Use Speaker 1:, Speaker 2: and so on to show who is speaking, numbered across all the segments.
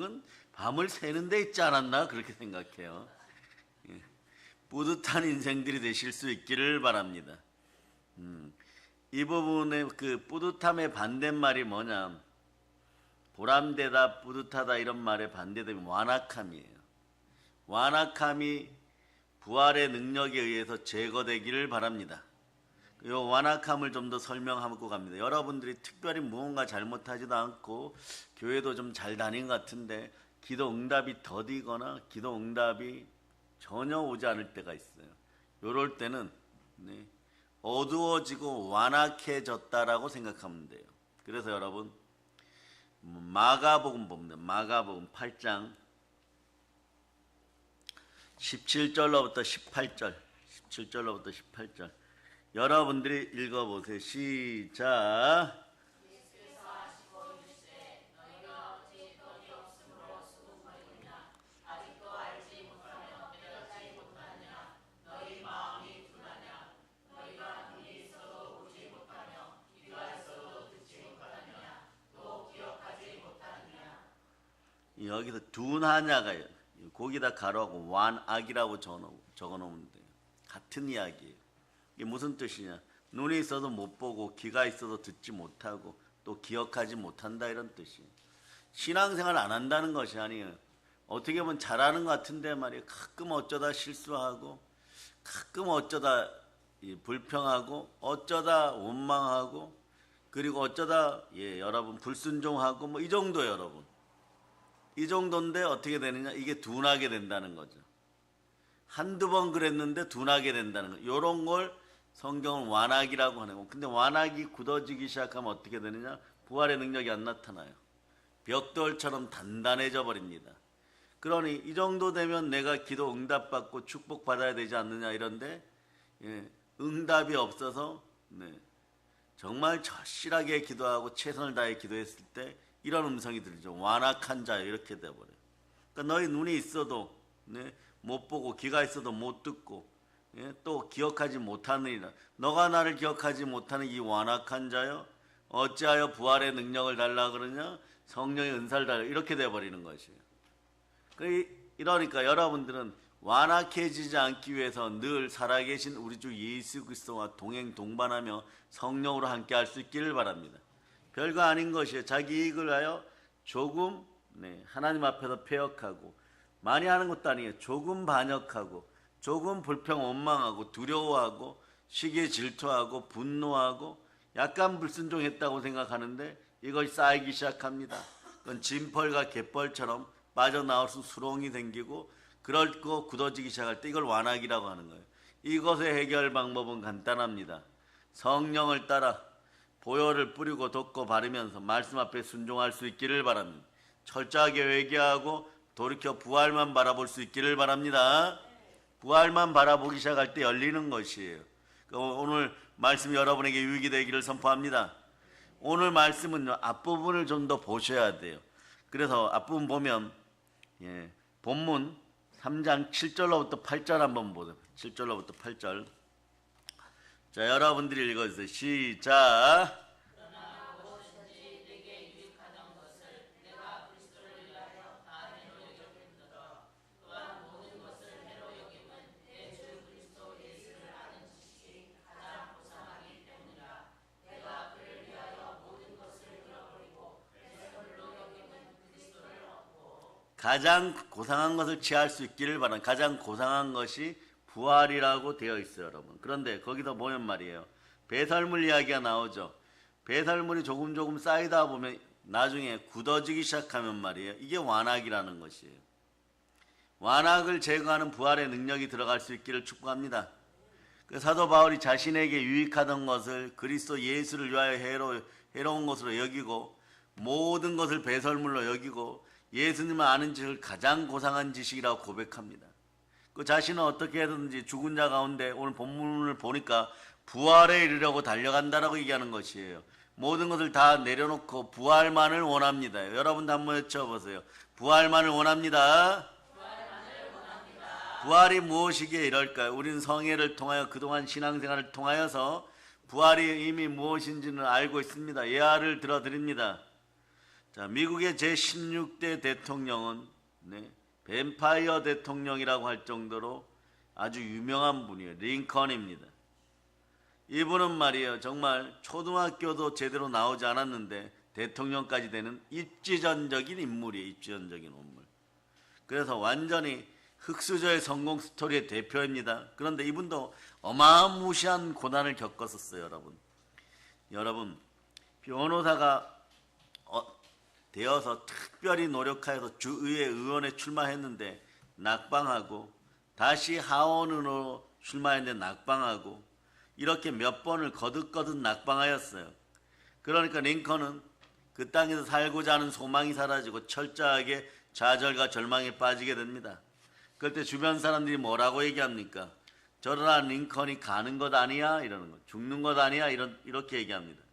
Speaker 1: 능력은 밤을 새는 데 있지 않았나 그렇게 생각해요. 예. 뿌듯한 인생들이 되실 수 있기를 바랍니다. 이 부분의 그 뿌듯함의 반대말이 뭐냐? 보람되다, 뿌듯하다 이런 말의 반대되면 완악함이에요. 완악함이 부활의 능력에 의해서 제거되기를 바랍니다. 이 완악함을 좀 더 설명하고 갑니다. 여러분들이 특별히 무언가 잘못하지도 않고 교회도 좀 잘 다닌 것 같은데 기도 응답이 더디거나 기도 응답이 전혀 오지 않을 때가 있어요. 이럴 때는 어두워지고 완악해졌다라고 생각하면 돼요. 그래서 여러분 마가복음 봅니다. 마가복음 8장 17절로부터 18절 17절로부터 18절 여러분들이 읽어보세요. 시작. 여기서 둔하냐가요. 거기다 가로하고 완악이라고 적어놓으면 돼요. 같은 이야기예요. 이게 무슨 뜻이냐? 눈이 있어도 못 보고 귀가 있어도 듣지 못하고 또 기억하지 못한다 이런 뜻이에요. 신앙생활 안 한다는 것이 아니에요. 어떻게 보면 잘하는 것 같은데 말이에요. 가끔 어쩌다 실수하고 가끔 어쩌다 불평하고 어쩌다 원망하고 그리고 어쩌다 여러분 불순종하고 뭐 이 정도예요. 여러분. 이 정도인데 어떻게 되느냐? 이게 둔하게 된다는 거죠. 한두 번 그랬는데 둔하게 된다는 거. 이런 걸 성경은 완악이라고 하는 거. 근데 완악이 굳어지기 시작하면 어떻게 되느냐? 부활의 능력이 안 나타나요. 벽돌처럼 단단해져 버립니다. 그러니 이 정도 되면 내가 기도 응답받고 축복받아야 되지 않느냐 이런데 응답이 없어서 정말 절실하게 기도하고 최선을 다해 기도했을 때 이런 음성이 들리죠. 완악한 자여 이렇게 돼버려요. 그러니까 너희 눈이 있어도 못 보고 귀가 있어도 못 듣고 또 기억하지 못하느니라. 너가 나를 기억하지 못하는 이 완악한 자여 어찌하여 부활의 능력을 달라 그러냐? 성령의 은사를 달라 이렇게 돼버리는 것이에요. 이러니까 여러분들은 완악해지지 않기 위해서 늘 살아계신 우리 주 예수 그리스도와 동행 동반하며 성령으로 함께 할 수 있기를 바랍니다. 별거 아닌 것이에요. 자기 이익을 하여 조금 하나님 앞에서 패역하고 많이 하는 것도 아니에요. 조금 반역하고 조금 불평 원망하고 두려워하고 시기에 질투하고 분노하고 약간 불순종했다고 생각하는데 이것이 쌓이기 시작합니다. 그건 진펄과 갯벌처럼 빠져나올 수 수렁이 생기고 그럴 거 굳어지기 시작할 때 이걸 완악이라고 하는 거예요. 이것의 해결 방법은 간단합니다. 성령을 따라 보혈을 뿌리고 덮고 바르면서 말씀 앞에 순종할 수 있기를 바랍니다. 철저하게 회개하고 돌이켜 부활만 바라볼 수 있기를 바랍니다. 부활만 바라보기 시작할 때 열리는 것이에요. 오늘 말씀이 여러분에게 유익이 되기를 선포합니다. 오늘 말씀은 앞부분을 좀 더 보셔야 돼요. 그래서 앞부분 보면 본문 3장 7절로부터 8절 한번 보세요. 7절로부터 8절. 자, 여러분들이 읽어주세요. 시작. 가장 고상한 것을 취할 수 있기를 바랍니다. 가장 고상한 것이 부활이라고 되어 있어요, 여러분. 그런데 거기서 보면 말이에요. 배설물 이야기가 나오죠. 배설물이 조금 쌓이다 보면 나중에 굳어지기 시작하면 말이에요. 이게 완악이라는 것이에요. 완악을 제거하는 부활의 능력이 들어갈 수 있기를 축복합니다. 그 사도 바울이 자신에게 유익하던 것을 그리스도 예수를 위하여 해로운 것으로 여기고 모든 것을 배설물로 여기고 예수님을 아는 지식을 가장 고상한 지식이라고 고백합니다. 그 자신은 어떻게 해든지 죽은 자 가운데 오늘 본문을 보니까 부활에 이르려고 달려간다라고 얘기하는 것이에요. 모든 것을 다 내려놓고 부활만을 원합니다. 여러분도 한번 외쳐보세요. 부활만을 원합니다. 부활이 무엇이기에 이럴까요? 우리는 성회를 통하여 그동안 신앙생활을 통하여서 부활이 이미 무엇인지는 알고 있습니다. 예화를 들어드립니다. 자, 미국의 제16대 대통령은 뱀파이어 대통령이라고 할 정도로 아주 유명한 분이에요. 링컨입니다. 이분은 말이에요, 정말 초등학교도 제대로 나오지 않았는데 대통령까지 되는 입지전적인 인물이에요. 입지전적인 인물. 그래서 완전히 흑수저의 성공 스토리의 대표입니다. 그런데 이분도 어마무시한 고난을 겪었었어요. 여러분 변호사가 되어서 특별히 노력하여서 주의회 의원에 출마했는데 낙방하고, 다시 하원으로 출마했는데 낙방하고, 이렇게 몇 번을 거듭거듭 낙방하였어요. 그러니까 링컨은 그 땅에서 살고자 하는 소망이 사라지고 철저하게 좌절과 절망에 빠지게 됩니다. 그럴 때 주변 사람들이 뭐라고 얘기합니까? 저러한 링컨이 가는 것 아니야? 이러는 거. 죽는 것 아니야? 이렇게 얘기합니다.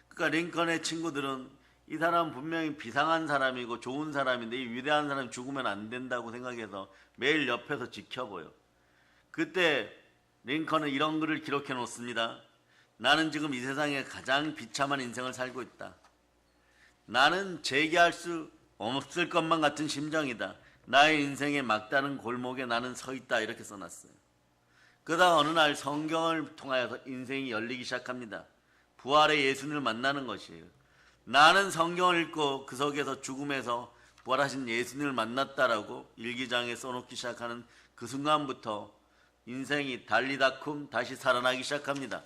Speaker 1: 그러니까 링컨의 친구들은 이 사람은 분명히 비상한 사람이고 좋은 사람인데 이 위대한 사람이 죽으면 안 된다고 생각해서 매일 옆에서 지켜보여. 그때 링컨은 이런 글을 기록해 놓습니다. 나는 지금 이 세상에 가장 비참한 인생을 살고 있다. 나는 재기할 수 없을 것만 같은 심정이다. 나의 인생의 막다른 골목에 나는 서 있다. 이렇게 써놨어요. 그러다 어느 날 성경을 통하여서 인생이 열리기 시작합니다. 부활의 예수님을 만나는 것이에요. 나는 성경을 읽고 그 속에서 죽음에서 부활하신 예수님을 만났다라고 일기장에 써놓기 시작하는 그 순간부터 인생이 달리다쿰 다시 살아나기 시작합니다.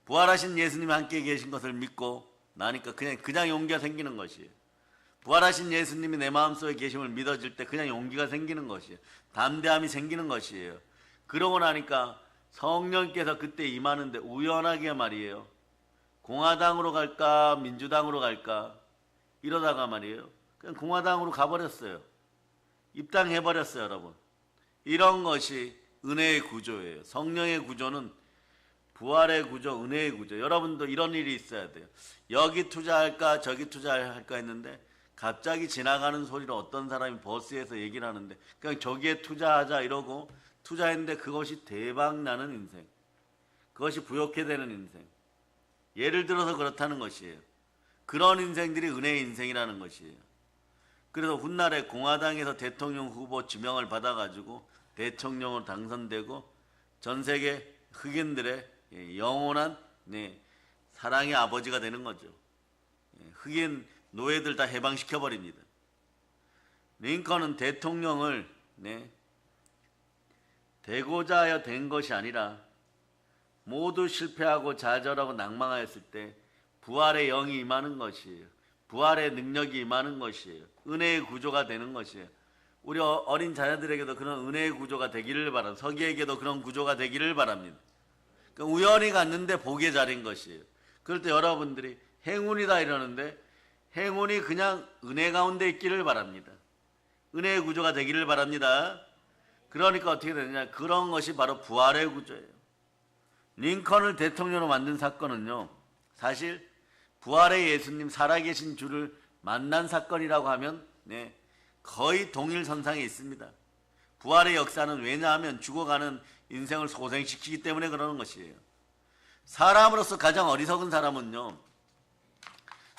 Speaker 1: 부활하신 예수님이 함께 계신 것을 믿고 나니까 그냥 용기가 생기는 것이에요. 부활하신 예수님이 내 마음속에 계심을 믿어질 때 그냥 용기가 생기는 것이에요. 담대함이 생기는 것이에요. 그러고 나니까 성령께서 그때 임하는데 우연하게 말이에요, 공화당으로 갈까 민주당으로 갈까 이러다가 말이에요, 그냥 공화당으로 가버렸어요. 입당해버렸어요. 여러분, 이런 것이 은혜의 구조예요. 성령의 구조는 부활의 구조, 은혜의 구조. 여러분도 이런 일이 있어야 돼요. 여기 투자할까 저기 투자할까 했는데 갑자기 지나가는 소리로 어떤 사람이 버스에서 얘기를 하는데 그냥 저기에 투자하자 이러고 투자했는데 그것이 대박나는 인생, 그것이 부욕해 되는 인생. 예를 들어서 그렇다는 것이에요. 그런 인생들이 은혜의 인생이라는 것이에요. 그래서 훗날에 공화당에서 대통령 후보 지명을 받아가지고 대통령으로 당선되고 전 세계 흑인들의 영원한 사랑의 아버지가 되는 거죠. 흑인 노예들 다 해방시켜버립니다. 링컨은 대통령을 되고자 하여 된 것이 아니라 모두 실패하고 좌절하고 낭망하였을 때 부활의 영이 임하는 것이에요. 부활의 능력이 임하는 것이에요. 은혜의 구조가 되는 것이에요. 우리 어린 자녀들에게도 그런 은혜의 구조가 되기를 바랍니다. 서기에게도 그런 구조가 되기를 바랍니다. 그러니까 우연히 갔는데 복의 자리인 것이에요. 그럴 때 여러분들이 행운이다 이러는데 행운이 그냥 은혜 가운데 있기를 바랍니다. 은혜의 구조가 되기를 바랍니다. 그러니까 어떻게 되느냐, 그런 것이 바로 부활의 구조예요. 링컨을 대통령으로 만든 사건은요, 사실 부활의 예수님 살아계신 주를 만난 사건이라고 하면 거의 동일선상에 있습니다. 부활의 역사는 왜냐하면 죽어가는 인생을 소생시키기 때문에 그러는 것이에요. 사람으로서 가장 어리석은 사람은요,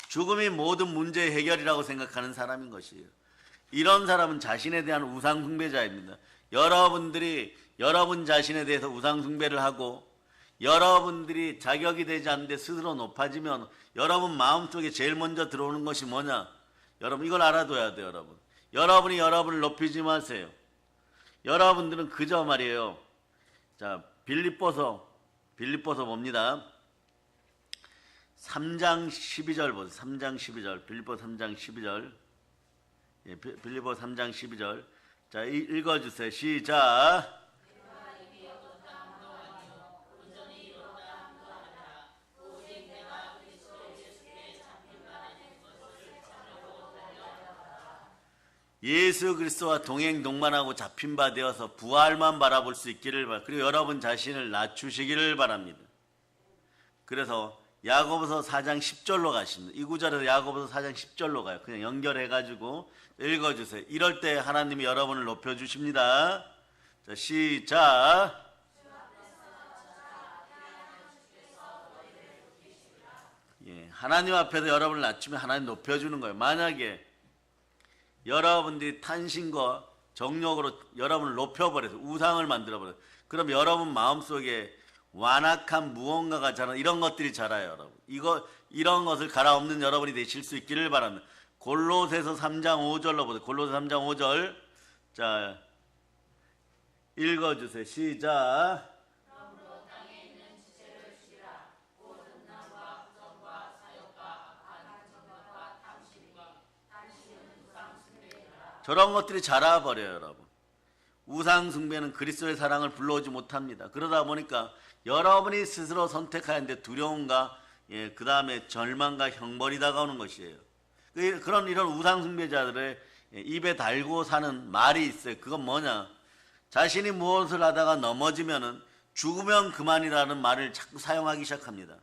Speaker 1: 죽음이 모든 문제의 해결이라고 생각하는 사람인 것이에요. 이런 사람은 자신에 대한 우상 숭배자입니다. 여러분들이 여러분 자신에 대해서 우상 숭배를 하고 여러분들이 자격이 되지 않는데 스스로 높아지면 여러분 마음속에 제일 먼저 들어오는 것이 뭐냐? 여러분 이걸 알아둬야 돼요. 여러분이 여러분을 높이지 마세요. 여러분들은 그저 말이에요. 자, 빌립보서 봅니다. 3장 12절 보세요. 3장 12절. 빌립보 3장 12절. 빌립보 3장 12절. 자, 읽어주세요. 시작. 예수 그리스도와 동행 동반하고 잡힌 바 되어서 부활만 바라볼 수 있기를 바랍니다. 그리고 여러분 자신을 낮추시기를 바랍니다. 그래서 야고보서 4장 10절로 가십니다. 이 구절에서 야고보서 4장 10절로 가요. 그냥 연결해가지고 읽어주세요. 이럴 때 하나님이 여러분을 높여주십니다. 자, 시작. 하나님 앞에서 여러분을 낮추면 하나님 높여주는 거예요. 만약에 여러분들이 탄신과 정욕으로 여러분을 높여버려서 우상을 만들어버려서 그럼 여러분 마음속에 완악한 무언가가 자라, 이런 것들이 자라요. 여러분 이런 것을 갈아엎는 여러분이 되실 수 있기를 바랍니다. 골로새서 3장 5절로 보세요. 골로새 3장 5절. 자, 읽어주세요. 시작. 저런 것들이 자라버려요. 여러분 우상 숭배는 그리스도의 사랑을 불러오지 못합니다. 그러다 보니까 여러분이 스스로 선택하는데 두려움과 그 다음에 절망과 형벌이 다가오는 것이에요. 그런 이런 우상 숭배자들의 입에 달고 사는 말이 있어요. 그건 뭐냐, 자신이 무엇을 하다가 넘어지면은 죽으면 그만이라는 말을 자꾸 사용하기 시작합니다.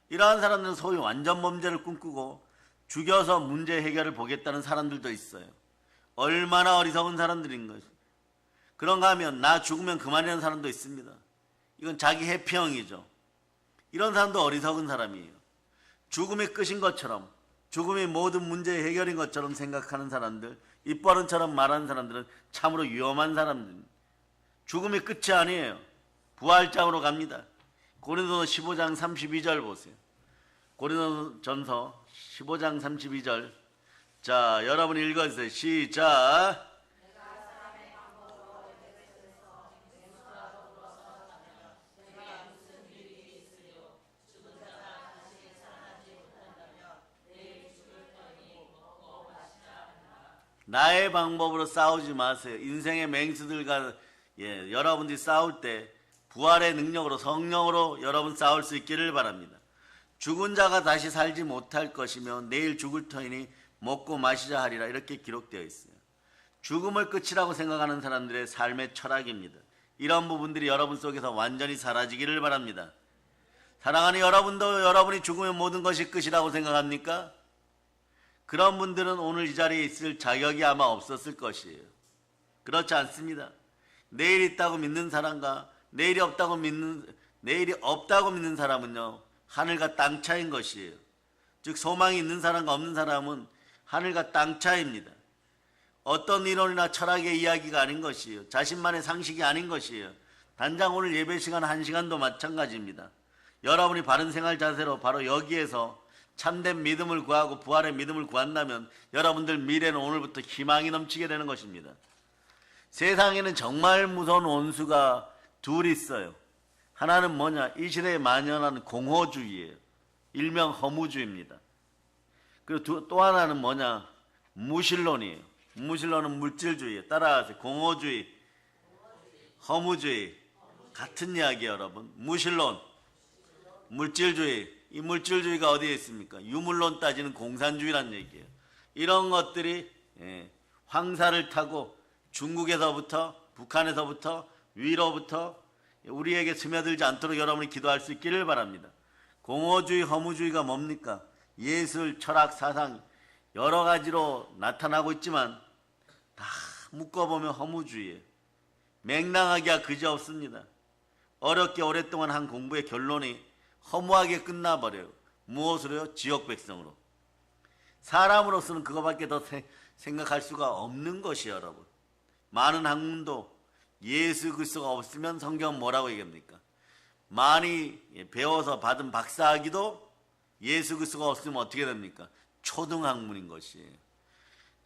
Speaker 1: 이러한 사람들은 소위 완전 범죄를 꿈꾸고 죽여서 문제 해결을 보겠다는 사람들도 있어요. 얼마나 어리석은 사람들인 것이. 그런가 하면 나 죽으면 그만이라는 사람도 있습니다. 이건 자기 회피형이죠. 이런 사람도 어리석은 사람이에요. 죽음이 끝인 것처럼, 죽음이 모든 문제의 해결인 것처럼 생각하는 사람들, 입버릇처럼 말하는 사람들은 참으로 위험한 사람들입니다. 죽음이 끝이 아니에요. 부활장으로 갑니다. 고린도서 15장 32절 보세요. 고린도전서 15장 32절. 자, 여러분 읽어주세요. 시작. 나의 방법으로 싸우지 마세요. 인생의 맹수들과 여러분들이 싸울 때 부활의 능력으로, 성령으로 여러분 싸울 수 있기를 바랍니다. 죽은 자가 다시 살지 못할 것이며 내일 죽을 터이니 먹고 마시자 하리라, 이렇게 기록되어 있어요. 죽음을 끝이라고 생각하는 사람들의 삶의 철학입니다. 이런 부분들이 여러분 속에서 완전히 사라지기를 바랍니다. 사랑하는 여러분도 여러분이 죽으면 모든 것이 끝이라고 생각합니까? 그런 분들은 오늘 이 자리에 있을 자격이 아마 없었을 것이에요. 그렇지 않습니다. 내일이 있다고 믿는 사람과 내일이 없다고 믿는 사람은요, 하늘과 땅 차이인 것이에요. 즉 소망이 있는 사람과 없는 사람은 하늘과 땅 차이입니다. 어떤 이론이나 철학의 이야기가 아닌 것이에요. 자신만의 상식이 아닌 것이에요. 단장 오늘 예배 시간 1시간도 마찬가지입니다. 여러분이 바른 생활 자세로 바로 여기에서 참된 믿음을 구하고 부활의 믿음을 구한다면 여러분들 미래는 오늘부터 희망이 넘치게 되는 것입니다. 세상에는 정말 무서운 원수가 둘 있어요. 하나는 뭐냐, 이 시대에 만연한 공허주의예요. 일명 허무주의입니다. 그리고 또 하나는 뭐냐, 무신론이에요. 무신론은 물질주의예요. 따라하세요. 공허주의, 허무주의 같은 이야기예요. 여러분 무신론, 물질주의. 이 물질주의가 어디에 있습니까? 유물론 따지는 공산주의란 얘기예요. 이런 것들이 황사를 타고 중국에서부터 북한에서부터 위로부터 우리에게 스며들지 않도록 여러분이 기도할 수 있기를 바랍니다. 공허주의, 허무주의가 뭡니까? 예술, 철학, 사상 여러 가지로 나타나고 있지만 다 묶어보면 허무주의예요. 맹랑하기가 그지없습니다. 어렵게 오랫동안 한 공부의 결론이 허무하게 끝나버려요. 무엇으로요? 지역 백성으로. 사람으로서는 그거밖에 더 생각할 수가 없는 것이에요. 여러분 많은 학문도 예수 그리스도가 없으면 성경은 뭐라고 얘기합니까? 많이 배워서 받은 박사학위도 예수 그리스도가 없으면 어떻게 됩니까? 초등학문인 것이에요.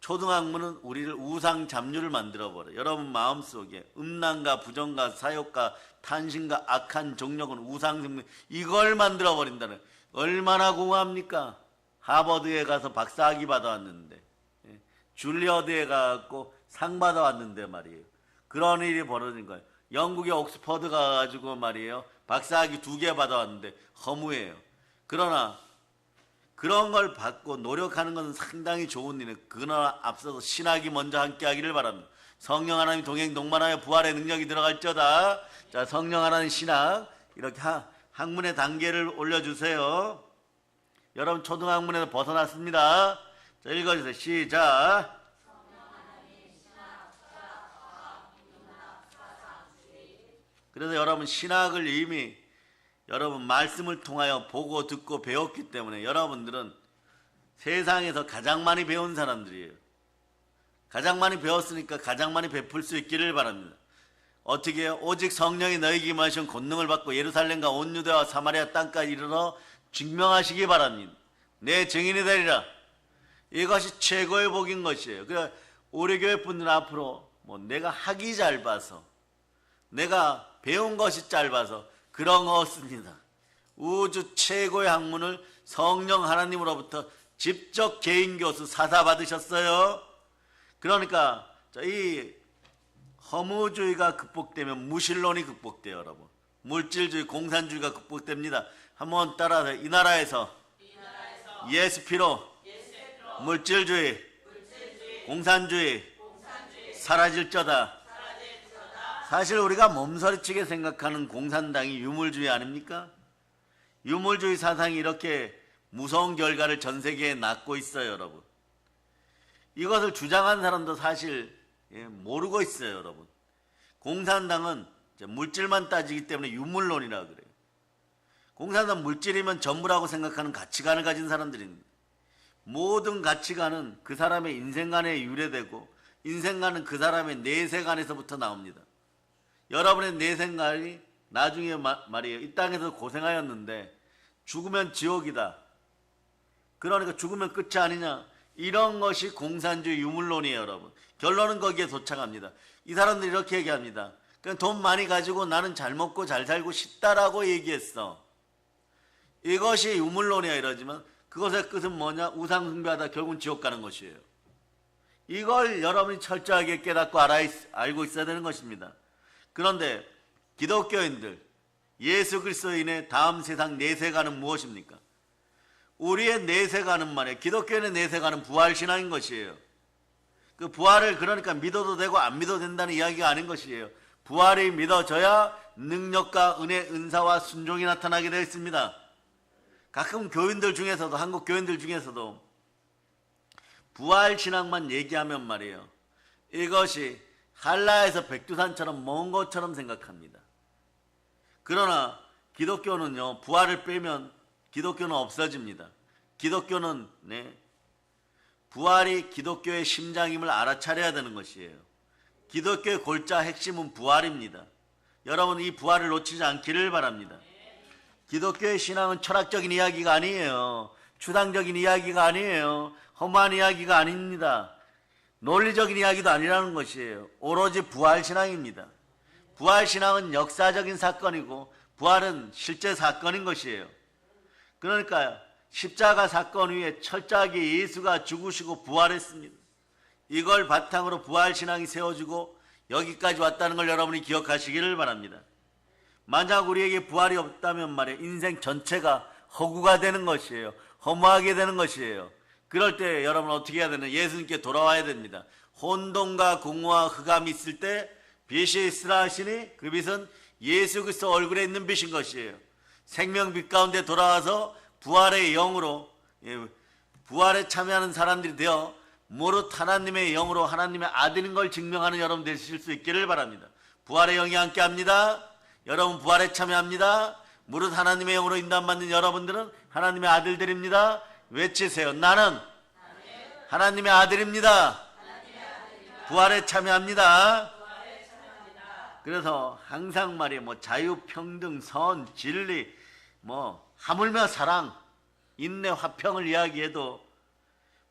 Speaker 1: 초등학문은 우리를 우상 잡류를 만들어버려요. 여러분 마음속에 음란과 부정과 사욕과 탄신과 악한 정력은 우상, 이걸 만들어버린다는, 얼마나 공허합니까? 하버드에 가서 박사학위 받아왔는데, 줄리어드에 가서 상 받아왔는데 말이에요. 그런 일이 벌어진 거예요. 영국의 옥스퍼드 가가지고 말이에요, 박사학위 2개 받아왔는데 허무해요. 그러나 그런 걸 받고 노력하는 것은 상당히 좋은 일이에요. 그러나 앞서서 신학이 먼저 함께 하기를 바랍니다. 성령 하나님 동행 동반하여 부활의 능력이 들어갈지어다. 자, 성령 하나님 신학, 이렇게 학문의 단계를 올려주세요. 여러분 초등학문에서 벗어났습니다. 자, 읽어주세요. 시작. 그래서 여러분 신학을 이미 여러분 말씀을 통하여 보고 듣고 배웠기 때문에 여러분들은 세상에서 가장 많이 배운 사람들이에요. 가장 많이 배웠으니까 가장 많이 베풀 수 있기를 바랍니다. 어떻게 해요? 오직 성령이 너희에게 임하신 권능을 받고 예루살렘과 온 유대와 사마리아 땅까지 이르러 증명하시기 바랍니다. 내 증인이 되리라. 이것이 최고의 복인 것이에요. 그래서 우리 교회 분들은 앞으로 내가 학이 짧아서 내가 배운 것이 짧아서 그런 거 없습니다. 우주 최고의 학문을 성령 하나님으로부터 직접 개인 교수 사사 받으셨어요. 그러니까 이 허무주의가 극복되면 무신론이 극복돼요. 여러분, 물질주의 공산주의가 극복됩니다. 한번 따라서 이 나라에서 예수 피로 물질주의 공산주의 사라질저다. 사실 우리가 몸서리치게 생각하는 공산당이 유물주의 아닙니까? 유물주의 사상이 이렇게 무서운 결과를 전 세계에 낳고 있어요. 여러분, 이것을 주장한 사람도 사실 모르고 있어요. 여러분, 공산당은 물질만 따지기 때문에 유물론이라고 그래요. 공산당 물질이면 전부라고 생각하는 가치관을 가진 사람들입니다. 모든 가치관은 그 사람의 인생관에 유래되고 인생관은 그 사람의 내세관에서부터 나옵니다. 여러분의 내생관이 나중에 말이에요, 이 땅에서 고생하였는데 죽으면 지옥이다. 그러니까 죽으면 끝이 아니냐. 이런 것이 공산주의 유물론이에요. 여러분, 결론은 거기에 도착합니다. 이 사람들이 이렇게 얘기합니다. 그냥 돈 많이 가지고 나는 잘 먹고 잘 살고 싶다라고 얘기했어. 이것이 유물론이야 이러지만 그것의 끝은 뭐냐? 우상 숭배하다 결국은 지옥 가는 것이에요. 이걸 여러분이 철저하게 깨닫고 알고 있어야 되는 것입니다. 그런데 기독교인들, 예수 그리스도인의 다음 세상 내세관은 무엇입니까? 우리의 내세관은 말이에요, 기독교인의 내세관은 부활신앙인 것이에요. 그 부활을 그러니까 믿어도 되고 안 믿어도 된다는 이야기가 아닌 것이에요. 부활이 믿어져야 능력과 은혜, 은사와 순종이 나타나게 되어 있습니다. 가끔 교인들 중에서도, 한국 교인들 중에서도 부활신앙만 얘기하면 말이에요, 이것이 한라에서 백두산처럼 먼 것처럼 생각합니다. 그러나 기독교는요, 부활을 빼면 기독교는 없어집니다. 기독교는 부활이 기독교의 심장임을 알아차려야 되는 것이에요. 기독교의 골자 핵심은 부활입니다. 여러분, 이 부활을 놓치지 않기를 바랍니다. 기독교의 신앙은 철학적인 이야기가 아니에요. 추상적인 이야기가 아니에요. 험한 이야기가 아닙니다. 논리적인 이야기도 아니라는 것이에요. 오로지 부활신앙입니다. 부활신앙은 역사적인 사건이고 부활은 실제 사건인 것이에요. 그러니까 십자가 사건 위에 철저하게 예수가 죽으시고 부활했습니다. 이걸 바탕으로 부활신앙이 세워지고 여기까지 왔다는 걸 여러분이 기억하시기를 바랍니다. 만약 우리에게 부활이 없다면 말이에요, 인생 전체가 허구가 되는 것이에요. 허무하게 되는 것이에요. 그럴 때 여러분 어떻게 해야 되나? 예수님께 돌아와야 됩니다. 혼돈과 공허와 흑암이 있을 때 빛이 있으라 하시니 그 빛은 예수 그리스도 얼굴에 있는 빛인 것이에요. 생명빛 가운데 돌아와서 부활의 영으로, 부활에 참여하는 사람들이 되어 무릇 하나님의 영으로 하나님의 아들인 걸 증명하는 여러분 되실 수 있기를 바랍니다. 부활의 영이 함께합니다. 여러분 부활에 참여합니다. 무릇 하나님의 영으로 인도받는 여러분들은 하나님의 아들들입니다. 외치세요. 나는 하나님의 아들입니다. 부활에 참여합니다. 그래서 항상 말이에요, 자유, 평등, 선, 진리, 하물며 사랑, 인내, 화평을 이야기해도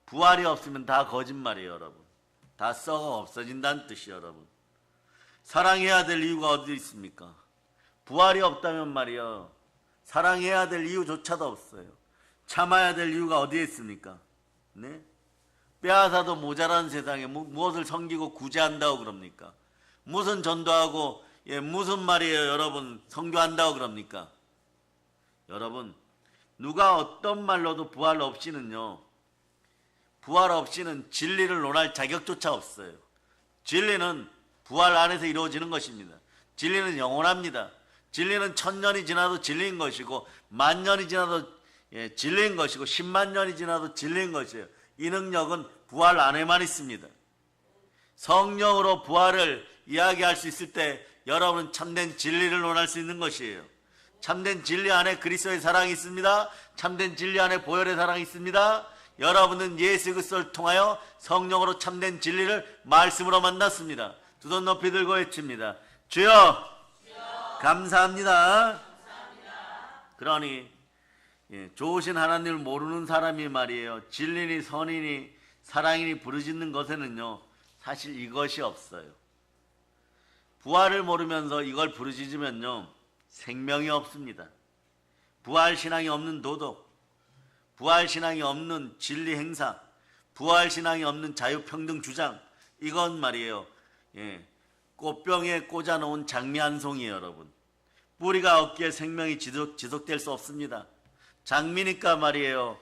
Speaker 1: 부활이 없으면 다 거짓말이에요. 여러분, 다 썩어 없어진다는 뜻이에요. 여러분, 사랑해야 될 이유가 어디 있습니까? 부활이 없다면 말이요, 사랑해야 될 이유조차도 없어요. 참아야 될 이유가 어디에 있습니까? 네? 빼앗아도 모자란 세상에 무엇을 섬기고 구제한다고 그럽니까? 무슨 전도하고 무슨 말이에요 여러분 선교한다고 그럽니까? 여러분, 누가 어떤 말로도 부활 없이는 진리를 논할 자격조차 없어요. 진리는 부활 안에서 이루어지는 것입니다. 진리는 영원합니다. 진리는 1000년이 지나도 진리인 것이고, 10,000년이 지나도 진리인 것이고, 10만 년이 지나도 진리인 것이에요. 이 능력은 부활 안에만 있습니다. 성령으로 부활을 이야기할 수 있을 때 여러분은 참된 진리를 논할 수 있는 것이에요. 참된 진리 안에 그리스도의 사랑이 있습니다. 참된 진리 안에 보혈의 사랑이 있습니다. 여러분은 예수 그리스도를 통하여 성령으로 참된 진리를 말씀으로 만났습니다. 두 손 높이 들고 외칩니다. 주여, 감사합니다. 그러니 좋으신 하나님을 모르는 사람이 말이에요, 진리니 선이니 사랑이니 부르짖는 것에는요 사실 이것이 없어요. 부활을 모르면서 이걸 부르짖으면요 생명이 없습니다. 부활신앙이 없는 도덕, 부활신앙이 없는 진리 행사, 부활신앙이 없는 자유평등 주장, 이건 말이에요 꽃병에 꽂아놓은 장미 한 송이에요. 여러분, 뿌리가 없기에 생명이 지속될 수 없습니다. 장미니까 말이에요,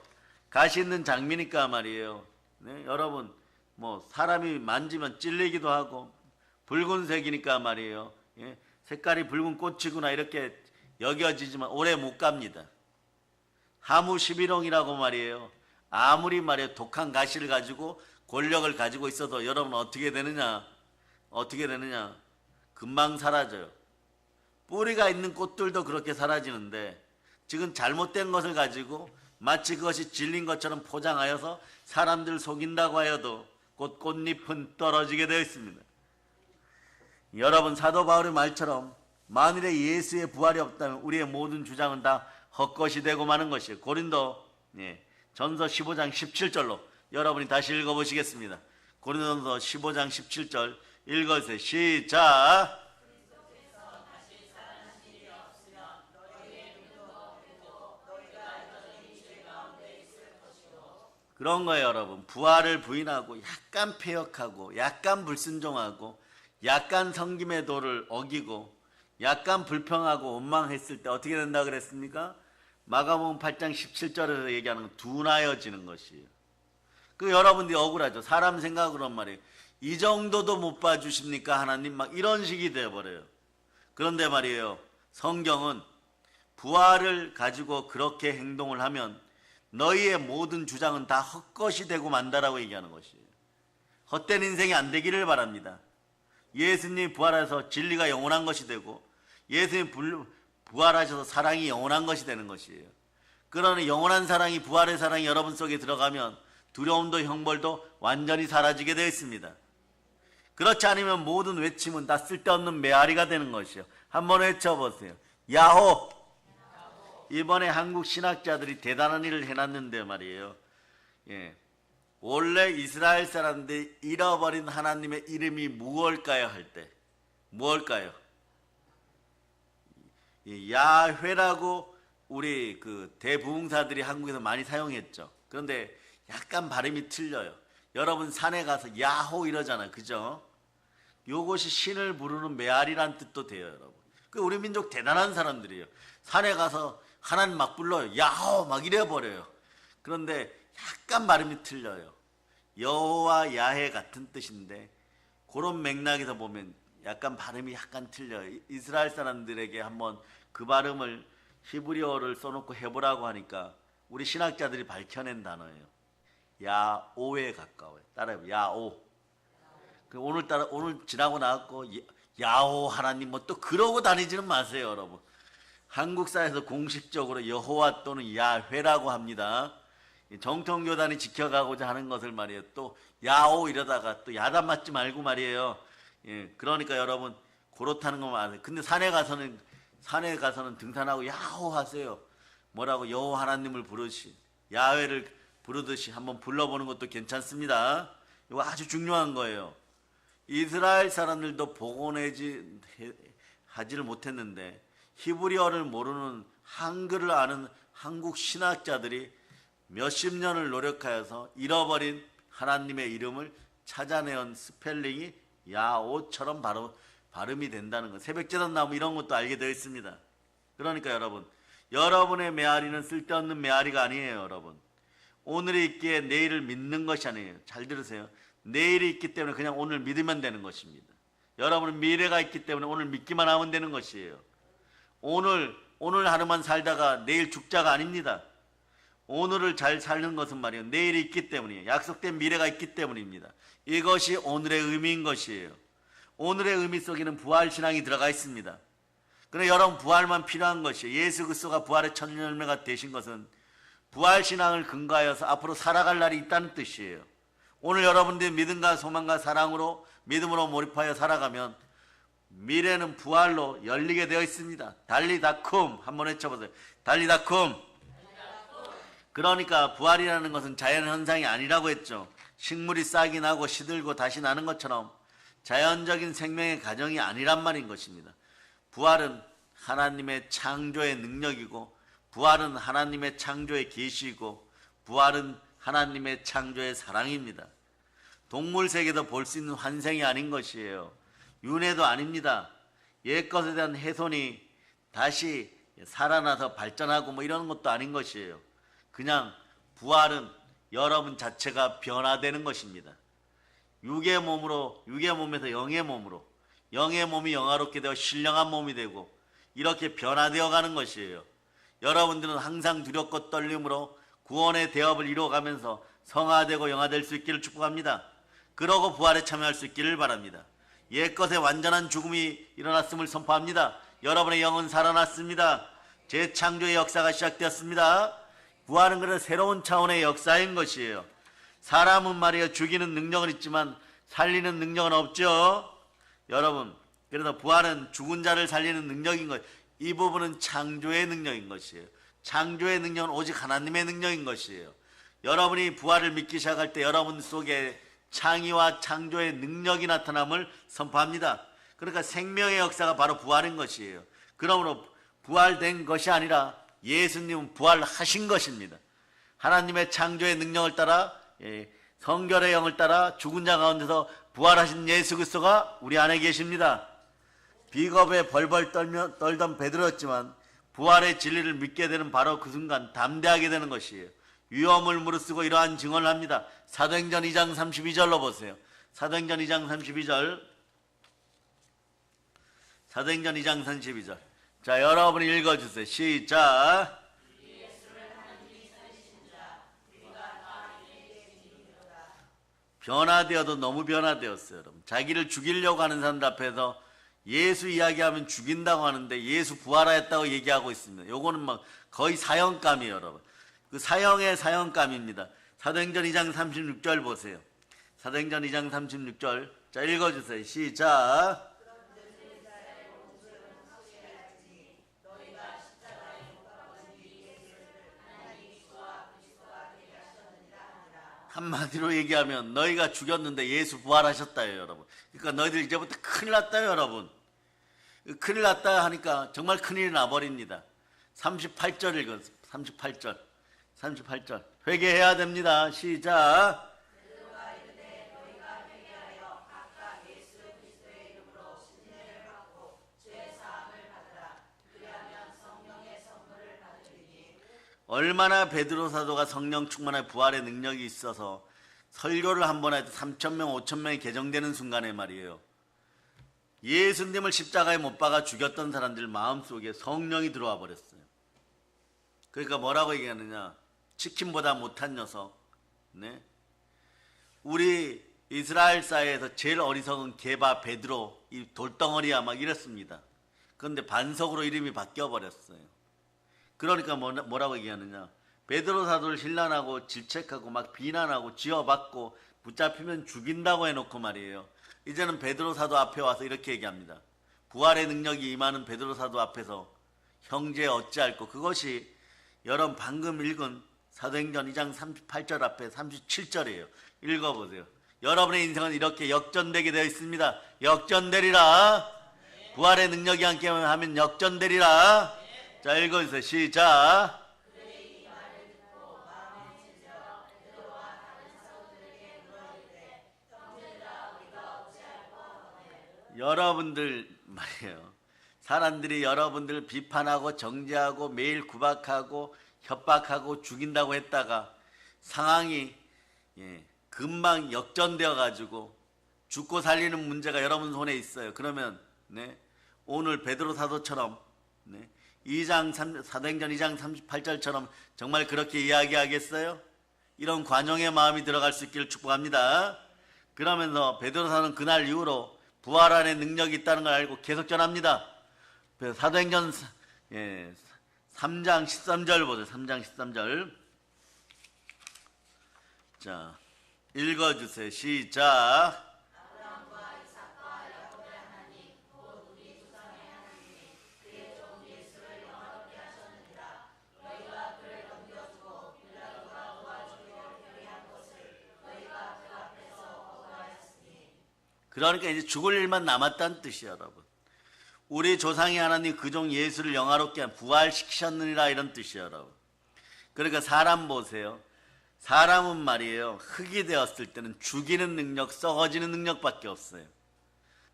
Speaker 1: 가시 있는 장미니까 말이에요. 네, 여러분 뭐 사람이 만지면 찔리기도 하고 붉은색이니까 말이에요 색깔이 붉은 꽃이구나 이렇게 여겨지지만 오래 못 갑니다. 하무 11홍이라고 말이에요, 아무리 말이에요 독한 가시를 가지고 권력을 가지고 있어도 여러분 어떻게 되느냐, 금방 사라져요. 뿌리가 있는 꽃들도 그렇게 사라지는데 지금 잘못된 것을 가지고 마치 그것이 진리인 것처럼 포장하여서 사람들 속인다고 하여도 곧 꽃잎은 떨어지게 되어 있습니다. 여러분, 사도 바울의 말처럼 만일에 예수의 부활이 없다면 우리의 모든 주장은 다 헛것이 되고 마는 것이에요. 고린도 전서 15장 17절로 여러분이 다시 읽어보시겠습니다. 고린도전서 15장 17절 읽어주세요. 시작. 그런 거예요. 여러분, 부활을 부인하고 약간 폐역하고 약간 불순종하고 약간 성김의 도를 어기고 약간 불평하고 원망했을 때 어떻게 된다 그랬습니까? 마가복음 8장 17절에서 얘기하는 건 둔하여지는 것이에요. 그 여러분들이 억울하죠. 사람 생각으로는 말이에요, 이 정도도 못 봐주십니까 하나님, 막 이런 식이 되어버려요. 그런데 말이에요, 성경은 부활을 가지고 그렇게 행동을 하면 너희의 모든 주장은 다 헛것이 되고 만다라고 얘기하는 것이에요. 헛된 인생이 안 되기를 바랍니다. 예수님 부활해서 진리가 영원한 것이 되고 예수님 부활하셔서 사랑이 영원한 것이 되는 것이에요. 그러나 영원한 사랑이, 부활의 사랑이 여러분 속에 들어가면 두려움도 형벌도 완전히 사라지게 되어 있습니다. 그렇지 않으면 모든 외침은 다 쓸데없는 메아리가 되는 것이요. 한번 외쳐보세요. 야호! 이번에 한국 신학자들이 대단한 일을 해놨는데 말이에요. 원래 이스라엘 사람들이 잃어버린 하나님의 이름이 무엇일까요? 할 때 무엇일까요? 야훼라고 우리 그 대부흥사들이 한국에서 많이 사용했죠. 그런데 약간 발음이 틀려요. 여러분 산에 가서 야호 이러잖아요. 그죠? 요것이 신을 부르는 메아리란 뜻도 돼요. 여러분, 그 우리 민족 대단한 사람들이에요. 산에 가서 하나님 막 불러요. 야호 막 이래버려요. 그런데 약간 발음이 틀려요. 여호와 야훼 같은 뜻인데 그런 맥락에서 보면 약간 발음이 약간 틀려요. 이스라엘 사람들에게 한번 그 발음을 히브리어를 써놓고 해보라고 하니까 우리 신학자들이 밝혀낸 단어예요. 야오에 가까워요. 따라해요. 야오. 오늘따라 오늘 지나고 나왔고 야오 하나님 뭐 또 그러고 다니지는 마세요. 여러분, 한국사에서 공식적으로 여호와 또는 야훼라고 합니다. 정통교단이 지켜가고자 하는 것을 말이에요. 또 야오 이러다가 또 야단 맞지 말고 말이에요. 그러니까 여러분 그렇다는 것만 아세요. 근데 산에 가서는 등산하고 야호 하세요. 뭐라고? 여호와 하나님을 부르시, 야훼를 부르듯이 한번 불러보는 것도 괜찮습니다. 이거 아주 중요한 거예요. 이스라엘 사람들도 복원하지를 못했는데 히브리어를 모르는 한글을 아는 한국 신학자들이 몇십 년을 노력하여서 잃어버린 하나님의 이름을 찾아내온 스펠링이 야오처럼 발음이 된다는 것. 새벽제단 나무 이런 것도 알게 되어 있습니다. 그러니까 여러분, 여러분의 메아리는 쓸데없는 메아리가 아니에요. 여러분, 오늘이 있기에 내일을 믿는 것이 아니에요. 잘 들으세요. 내일이 있기 때문에 그냥 오늘 믿으면 되는 것입니다. 여러분은 미래가 있기 때문에 오늘 믿기만 하면 되는 것이에요. 오늘 하루만 살다가 내일 죽자가 아닙니다. 오늘을 잘 사는 것은 말이에요, 내일이 있기 때문이에요. 약속된 미래가 있기 때문입니다. 이것이 오늘의 의미인 것이에요. 오늘의 의미 속에는 부활신앙이 들어가 있습니다. 그러나 여러분 부활만 필요한 것이에요. 예수 그리스도가 부활의 첫 열매가 되신 것은 부활 신앙을 근거하여서 앞으로 살아갈 날이 있다는 뜻이에요. 오늘 여러분들이 믿음과 소망과 사랑으로 믿음으로 몰입하여 살아가면 미래는 부활로 열리게 되어 있습니다. 달리다쿰 한번 외쳐보세요. 달리다쿰. 그러니까 부활이라는 것은 자연현상이 아니라고 했죠. 식물이 싹이 나고 시들고 다시 나는 것처럼 자연적인 생명의 과정이 아니란 말인 것입니다. 부활은 하나님의 창조의 능력이고, 부활은 하나님의 창조의 계시이고, 부활은 하나님의 창조의 사랑입니다. 동물 세계도 볼 수 있는 환생이 아닌 것이에요. 윤회도 아닙니다. 옛것에 대한 훼손이 다시 살아나서 발전하고 뭐 이런 것도 아닌 것이에요. 그냥 부활은 여러분 자체가 변화되는 것입니다. 육의 몸에서 영의 몸으로, 영의 몸이 영화롭게 되어 신령한 몸이 되고 이렇게 변화되어 가는 것이에요. 여러분들은 항상 두렵고 떨림으로 구원의 대업을 이루어가면서 성화되고 영화될 수 있기를 축복합니다. 그러고 부활에 참여할 수 있기를 바랍니다. 옛것의 완전한 죽음이 일어났음을 선포합니다. 여러분의 영은 살아났습니다. 재창조의 역사가 시작되었습니다. 부활은 그런 새로운 차원의 역사인 것이에요. 사람은 말이에요, 죽이는 능력은 있지만 살리는 능력은 없죠. 여러분, 그래서 부활은 죽은 자를 살리는 능력인 것, 이 부분은 창조의 능력인 것이에요. 창조의 능력은 오직 하나님의 능력인 것이에요. 여러분이 부활을 믿기 시작할 때 여러분 속에 창의와 창조의 능력이 나타남을 선포합니다. 그러니까 생명의 역사가 바로 부활인 것이에요. 그러므로 부활된 것이 아니라 예수님은 부활하신 것입니다. 하나님의 창조의 능력을 따라, 성결의 영을 따라 죽은 자 가운데서 부활하신 예수 그리스도가 우리 안에 계십니다. 비겁에 벌벌 떨던 베드로였지만 부활의 진리를 믿게 되는 바로 그 순간 담대하게 되는 것이에요. 위험을 무릅쓰고 이러한 증언을 합니다. 사도행전 2장 32절로 보세요. 사도행전 2장 32절. 사도행전 2장 32절. 자, 여러분이 읽어주세요. 시작. 변화되어도 너무 변화되었어요, 여러분. 자기를 죽이려고 하는 사람들 앞에서 예수 이야기하면 죽인다고 하는데 예수 부활하였다고 얘기하고 있습니다. 요거는 막 거의 사형감이에요, 여러분. 그 사형의 사형감입니다. 사도행전 2장 36절 보세요. 사도행전 2장 36절. 자, 읽어주세요. 시작. 한마디로 얘기하면 너희가 죽였는데 예수 부활하셨다요, 여러분. 그러니까 너희들 이제부터 큰일 났다요, 여러분. 큰일 났다 하니까 정말 큰일이 나버립니다. 38절 읽었어요. 38절. 회개해야 됩니다. 시작. 얼마나 베드로 사도가 성령 충만한 부활의 능력이 있어서 설교를 한 번 해도 3,000명, 5,000명이 개정되는 순간에 말이에요. 예수님을 십자가에 못 박아 죽였던 사람들 마음속에 성령이 들어와 버렸어요. 그러니까 뭐라고 얘기하느냐. 치킨보다 못한 녀석. 네? 우리 이스라엘 사회에서 제일 어리석은 게바 베드로, 이 돌덩어리야 막 이랬습니다. 그런데 반석으로 이름이 바뀌어 버렸어요. 그러니까 뭐라고 얘기하느냐. 베드로 사도를 신란하고 질책하고 막 비난하고 지어받고 붙잡히면 죽인다고 해놓고 말이에요. 이제는 베드로 사도 앞에 와서 이렇게 얘기합니다. 부활의 능력이 임하는 베드로 사도 앞에서 형제 어찌할꼬. 그것이 여러분 방금 읽은 사도행전 2장 38절 앞에 37절이에요. 읽어보세요. 여러분의 인생은 이렇게 역전되게 되어 있습니다. 역전되리라. 부활의 능력이 함께 하면 역전되리라. 자, 읽어주세요. 시작. 여러분들 말이에요. 사람들이 여러분들 비판하고 정죄하고 매일 구박하고 협박하고 죽인다고 했다가 상황이 금방 역전되어 가지고 죽고 살리는 문제가 여러분 손에 있어요. 그러면 오늘 베드로 사도처럼 사도행전 2장 38절처럼 정말 그렇게 이야기하겠어요? 이런 관용의 마음이 들어갈 수 있기를 축복합니다. 그러면서 베드로 사도는 그날 이후로 부활 안에 능력이 있다는 걸 알고 계속 전합니다. 그래서 사도행전 3장 13절 보세요. 3장 13절. 자, 읽어주세요. 시작. 그러니까 이제 죽을 일만 남았다는 뜻이에요, 여러분. 우리 조상의 하나님 그 종 예수를 영화롭게 부활시키셨느니라, 이런 뜻이에요, 여러분. 그러니까 사람 보세요. 사람은 말이에요, 흙이 되었을 때는 죽이는 능력, 썩어지는 능력밖에 없어요.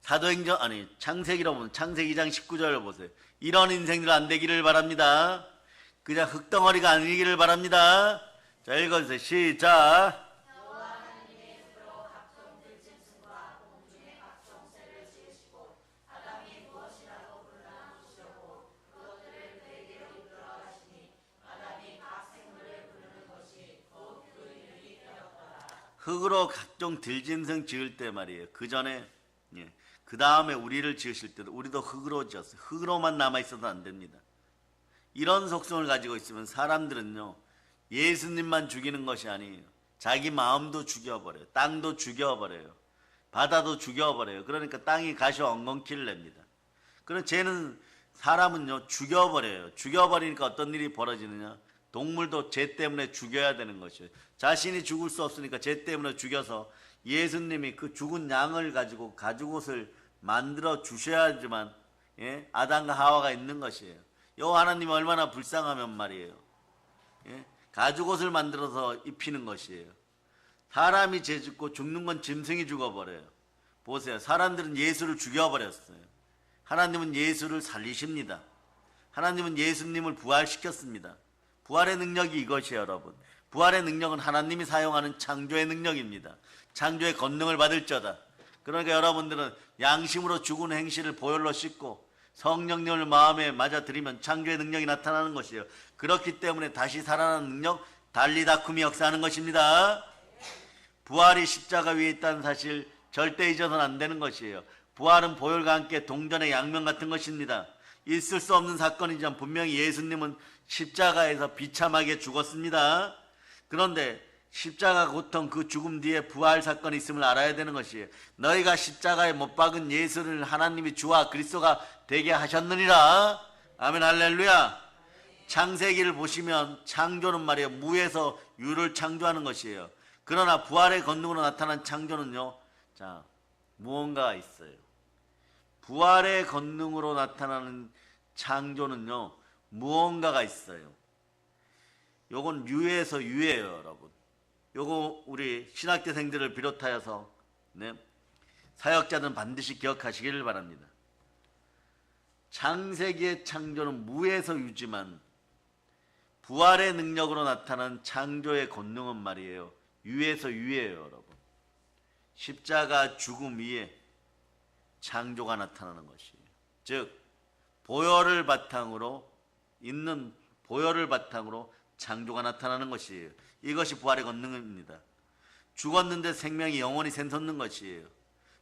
Speaker 1: 사도행전, 아니 창세기로 보면 창세기 2장 19절을 보세요. 이런 인생들 안 되기를 바랍니다. 그냥 흙덩어리가 아니기를 바랍니다. 자, 읽어주세요. 시작. 흙으로 각종 들짐승 지을 때 말이에요. 그 전에, 그 다음에 우리를 지으실 때도 우리도 흙으로 지었어요. 흙으로만 남아있어도 안 됩니다. 이런 속성을 가지고 있으면 사람들은요, 예수님만 죽이는 것이 아니에요. 자기 마음도 죽여버려요. 땅도 죽여버려요. 바다도 죽여버려요. 그러니까 땅이 가시와 엉겅퀴를 냅니다. 그럼 쟤는, 사람은요, 죽여버려요. 죽여버리니까 어떤 일이 벌어지느냐? 동물도 죄 때문에 죽여야 되는 것이에요. 자신이 죽을 수 없으니까 죄 때문에 죽여서 예수님이 그 죽은 양을 가지고 가죽옷을 만들어 주셔야지만, 아담과 하와가 있는 것이에요. 요 하나님이 얼마나 불쌍하면 말이에요. 가죽옷을 만들어서 입히는 것이에요. 사람이 죄 짓고 죽는 건 짐승이 죽어버려요. 보세요. 사람들은 예수를 죽여버렸어요. 하나님은 예수를 살리십니다. 하나님은 예수님을 부활시켰습니다. 부활의 능력이 이것이에요, 여러분. 부활의 능력은 하나님이 사용하는 창조의 능력입니다. 창조의 권능을 받을 자다. 그러니까 여러분들은 양심으로 죽은 행실을 보혈로 씻고 성령님을 마음에 맞아들이면 창조의 능력이 나타나는 것이에요. 그렇기 때문에 다시 살아나는 능력, 달리다쿰이 역사하는 것입니다. 부활이 십자가 위에 있다는 사실 절대 잊어서는 안 되는 것이에요. 부활은 보혈과 함께 동전의 양면 같은 것입니다. 있을 수 없는 사건이지만 분명히 예수님은 십자가에서 비참하게 죽었습니다. 그런데 십자가 고통 그 죽음 뒤에 부활 사건이 있음을 알아야 되는 것이에요. 너희가 십자가에 못 박은 예수를 하나님이 주와 그리스도가 되게 하셨느니라. 아멘, 할렐루야. 창세기를 보시면 창조는 말이에요, 무에서 유를 창조하는 것이에요. 그러나 부활의 권능으로 나타난 창조는요, 자, 무언가가 있어요. 부활의 권능으로 나타나는 창조는요, 무언가가 있어요. 요건 유에서 유예요, 여러분. 요거 우리 신학대생들을 비롯하여서 사역자들은 반드시 기억하시기를 바랍니다. 창세기의 창조는 무에서 유지만 부활의 능력으로 나타난 창조의 권능은 말이에요, 유에서 유예요, 여러분. 십자가 죽음 위에 창조가 나타나는 것이에요. 즉 보혈을 바탕으로 있는 보혈을 바탕으로 창조가 나타나는 것이에요. 이것이 부활의 권능입니다. 죽었는데 생명이 영원히 샘솟는 것이에요.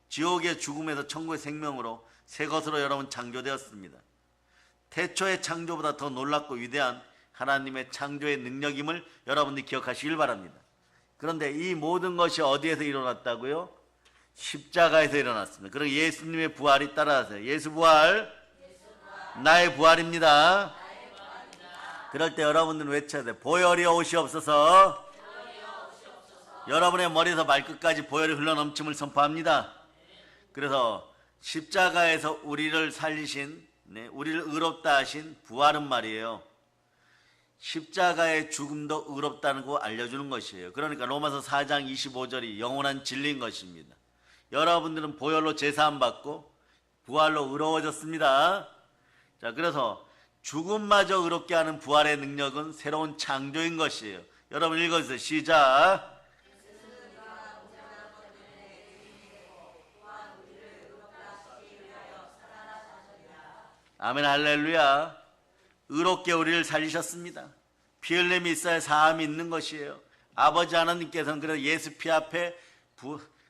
Speaker 1: 지옥의 죽음에서 천국의 생명으로 새 것으로 여러분 창조되었습니다. 태초의 창조보다 더 놀랍고 위대한 하나님의 창조의 능력임을 여러분들이 기억하시길 바랍니다. 그런데 이 모든 것이 어디에서 일어났다고요? 십자가에서 일어났습니다. 그리고 예수님의 부활이 따라하세요. 예수 부활, 나의 부활입니다. 그럴 때 여러분들은 외쳐야 돼요. 보혈이 오시옵소서. 여러분의 머리에서 발끝까지 보혈이 흘러넘침을 선포합니다. 그래서 십자가에서 우리를 살리신, 우리를 의롭다 하신 부활은 말이에요, 십자가의 죽음도 의롭다는 거 알려주는 것이에요. 그러니까 로마서 4장 25절이 영원한 진리인 것입니다. 여러분들은 보혈로 제사함 받고 부활로 의로워졌습니다. 자, 그래서 죽음마저 의롭게 하는 부활의 능력은 새로운 창조인 것이에요. 여러분 읽어주세요. 시작. 아멘, 할렐루야. 의롭게 우리를 살리셨습니다. 피 흘림이 있어야 사함이 있는 것이에요. 아버지 하나님께서는 그래서 예수 피 앞에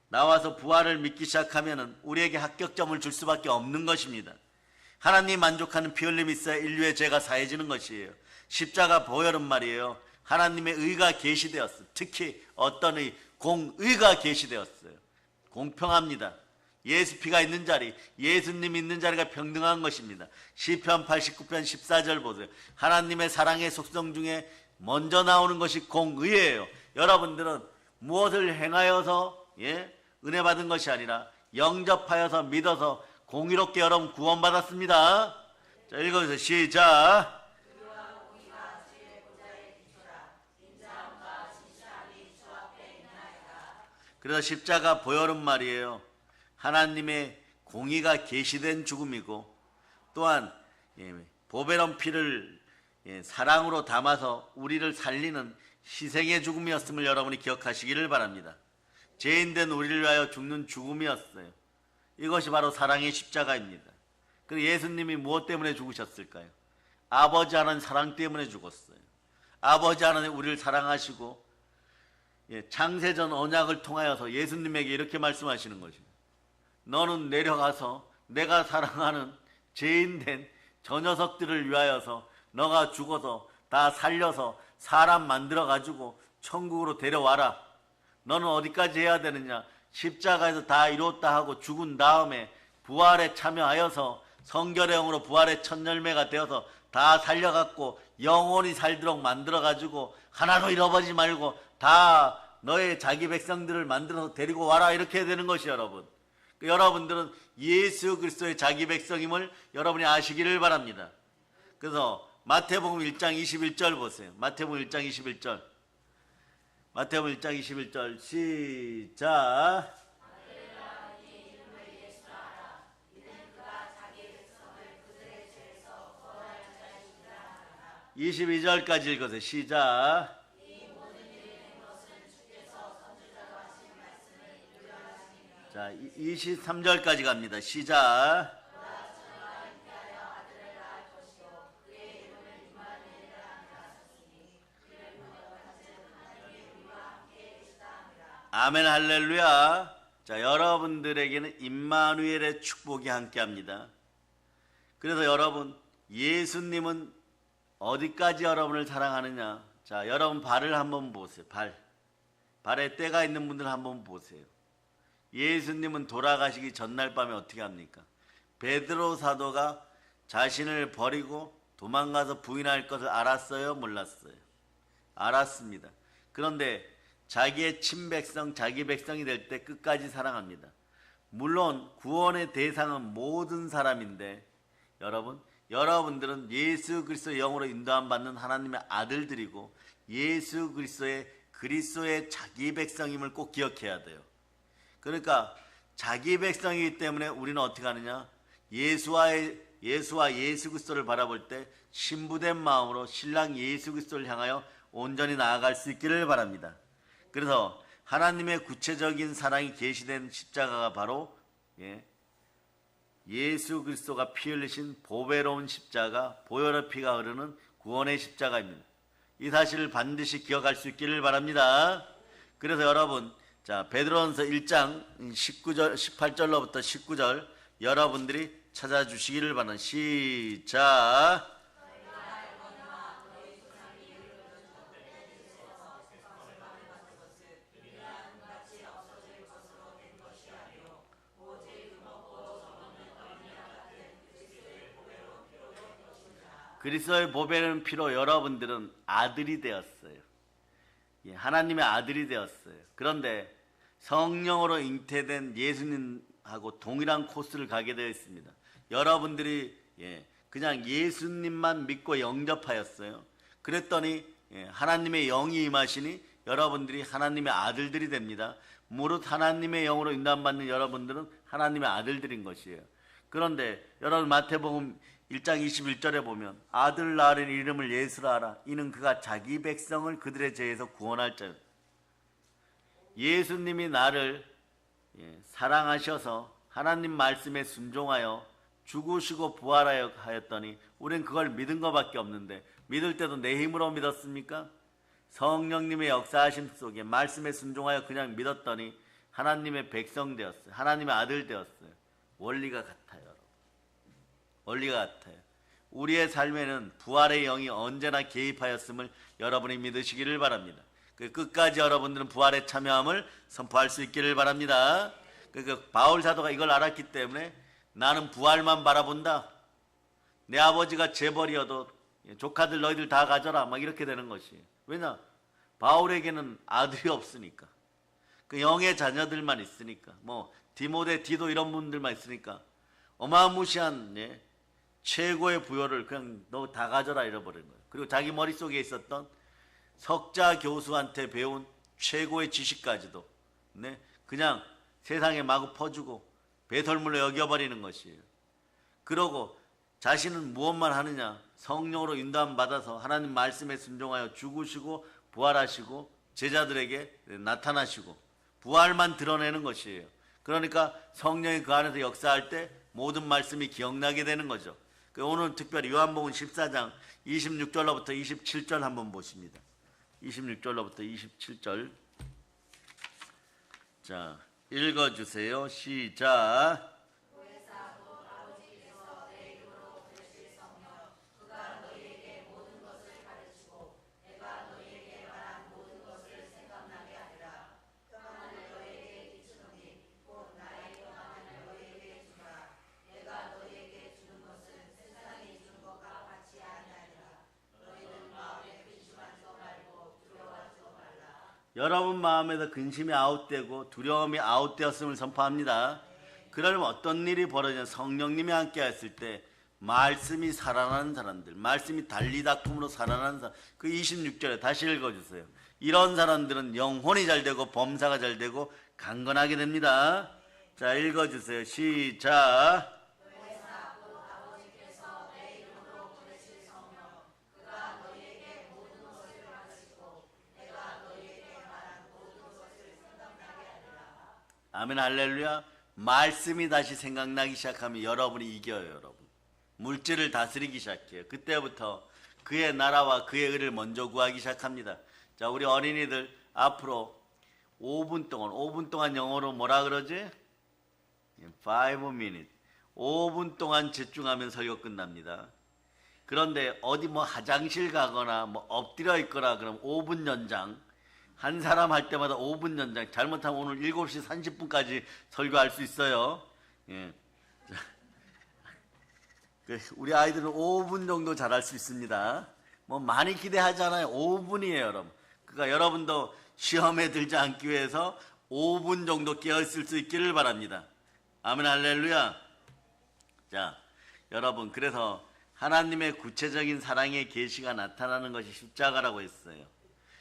Speaker 1: 나와서 부활을 믿기 시작하면 우리에게 합격점을 줄 수밖에 없는 것입니다. 하나님 만족하는 피 흘림이 있어야 인류의 죄가 사해지는 것이에요. 십자가 보혈은 말이에요. 하나님의 의가 계시되었어. 특히 어떤 공의가 계시되었어요. 공평합니다. 예수 피가 있는 자리, 예수님이 있는 자리가 평등한 것입니다. 시편 89편 14절 보세요. 하나님의 사랑의 속성 중에 먼저 나오는 것이 공의예요. 여러분들은 무엇을 행하여서 은혜 받은 것이 아니라 영접하여서 믿어서 공의롭게 여러분 구원받았습니다. 자, 읽어주세요. 시작. 그래서 십자가 보혈은 말이에요. 하나님의 공의가 계시된 죽음이고 또한 보배로운 피를 사랑으로 담아서 우리를 살리는 희생의 죽음이었음을 여러분이 기억하시기를 바랍니다. 죄인된 우리를 위하여 죽는 죽음이었어요. 이것이 바로 사랑의 십자가입니다. 그리고 예수님이 무엇 때문에 죽으셨을까요? 아버지 하나님 사랑 때문에 죽었어요. 아버지 하나님 우리를 사랑하시고 창세전 언약을 통하여서 예수님에게 이렇게 말씀하시는 것입니다. 너는 내려가서 내가 사랑하는 죄인된 저 녀석들을 위하여서 너가 죽어서 다 살려서 사람 만들어가지고 천국으로 데려와라. 너는 어디까지 해야 되느냐? 십자가에서 다 이뤘다 하고 죽은 다음에 부활에 참여하여서 성결의 영으로 부활의 첫 열매가 되어서 다 살려갖고 영원히 살도록 만들어가지고 하나도 잃어버리지 말고 다 너의 자기 백성들을 만들어서 데리고 와라. 이렇게 해야 되는 것이 여러분. 여러분들은 예수 그리스도의 자기 백성임을 여러분이 아시기를 바랍니다. 그래서 마태복음 1장 21절 보세요. 마태복음 1장 21절. 마태복음 1장 21절 시작. 22절까지 읽으세요. 시작. 자, 23절까지 갑니다. 시작. 아멘 할렐루야. 자, 여러분들에게는 임마누엘의 축복이 함께합니다. 그래서 여러분, 예수님은 어디까지 여러분을 사랑하느냐? 자, 여러분 발을 한번 보세요. 발에 때가 있는 분들 한번 보세요. 예수님은 돌아가시기 전날 밤에 어떻게 합니까? 베드로 사도가 자신을 버리고 도망가서 부인할 것을 알았어요? 몰랐어요? 알았습니다. 그런데 자기의 친백성, 자기 백성이 될 때 끝까지 사랑합니다. 물론 구원의 대상은 모든 사람인데 여러분들은 예수 그리스도의 영으로 인도함 받는 하나님의 아들들이고 예수 그리스도의 자기 백성임을 꼭 기억해야 돼요. 그러니까 자기 백성이기 때문에 우리는 어떻게 하느냐? 예수와 예수 그리스도를 바라볼 때 신부된 마음으로 신랑 예수 그리스도를 향하여 온전히 나아갈 수 있기를 바랍니다. 그래서 하나님의 구체적인 사랑이 계시된 십자가가 바로 예수 그리스도가 피 흘리신 보배로운 십자가, 보혈의 피가 흐르는 구원의 십자가입니다. 이 사실을 반드시 기억할 수 있기를 바랍니다. 그래서 여러분, 자, 베드로전서 1장 18절로부터 19절 여러분들이 찾아주시기를 바랍니다. 시작. 그리스도의 보배로운 피로 여러분들은 아들이 되었어요. 하나님의 아들이 되었어요. 그런데 성령으로 잉태된 예수님하고 동일한 코스를 가게 되어 있습니다. 여러분들이 그냥 예수님만 믿고 영접하였어요. 그랬더니 하나님의 영이 임하시니 여러분들이 하나님의 아들들이 됩니다. 무릇 하나님의 영으로 인도받는 여러분들은 하나님의 아들들인 것이에요. 그런데 여러분 마태복음 1장 21절에 보면 아들 낳으리니 이름을 예수라 하라. 이는 그가 자기 백성을 그들의 죄에서 구원할 자요. 예수님이 나를 사랑하셔서 하나님 말씀에 순종하여 죽으시고 부활하였더니 우린 그걸 믿은 것밖에 없는데 믿을 때도 내 힘으로 믿었습니까? 성령님의 역사하심 속에 말씀에 순종하여 그냥 믿었더니 하나님의 백성 되었어요. 하나님의 아들 되었어요. 원리가 같아요. 원리가 같아요. 우리의 삶에는 부활의 영이 언제나 개입하였음을 여러분이 믿으시기를 바랍니다. 끝까지 여러분들은 부활에 참여함을 선포할 수 있기를 바랍니다. 바울 사도가 이걸 알았기 때문에 나는 부활만 바라본다. 내 아버지가 재벌이어도 조카들 너희들 다 가져라 막 이렇게 되는 것이에요. 왜냐? 바울에게는 아들이 없으니까, 그 영의 자녀들만 있으니까, 뭐 디모데, 디도 이런 분들만 있으니까 어마무시한 최고의 부여를 그냥 너 다 가져라 잃어버린 거예요. 그리고 자기 머릿속에 있었던 석자 교수한테 배운 최고의 지식까지도 그냥 세상에 마구 퍼주고 배설물로 여겨버리는 것이에요. 그러고 자신은 무엇만 하느냐? 성령으로 인도함 받아서 하나님 말씀에 순종하여 죽으시고 부활하시고 제자들에게 나타나시고 부활만 드러내는 것이에요. 그러니까 성령이 그 안에서 역사할 때 모든 말씀이 기억나게 되는 거죠. 오늘 특별히 요한복음 14장 26절로부터 27절 한번 보십니다. 26절로부터 27절. 자, 읽어주세요. 시작. 여러분 마음에서 근심이 아웃되고 두려움이 아웃되었음을 선포합니다. 그러면 어떤 일이 벌어지냐? 성령님이 함께 했을 때 말씀이 살아나는 사람들, 말씀이 달리다툼으로 살아나는 사람. 그 26절에 다시 읽어주세요. 이런 사람들은 영혼이 잘 되고 범사가 잘 되고 강건하게 됩니다. 자, 읽어주세요. 시작. 아멘, 할렐루야. 말씀이 다시 생각나기 시작하면 여러분이 이겨요. 여러분 물질을 다스리기 시작해요. 그때부터 그의 나라와 그의 의를 먼저 구하기 시작합니다. 자, 우리 어린이들 앞으로 5분 동안 영어로 뭐라 그러지? 5 minutes. 5분 동안 집중하면 설교 끝납니다. 그런데 어디 뭐 화장실 가거나 뭐 엎드려 있거나 그럼 5분 연장, 한 사람 할 때마다 5분 연장, 잘못하면 오늘 7시 30분까지 설교할 수 있어요. 예. 우리 아이들은 5분 정도 잘할 수 있습니다. 뭐 많이 기대하잖아요. 5분이에요, 여러분. 그러니까 여러분도 시험에 들지 않기 위해서 5분 정도 깨어있을 수 있기를 바랍니다. 아멘, 할렐루야. 자, 여러분, 그래서 하나님의 구체적인 사랑의 계시가 나타나는 것이 십자가라고 했어요.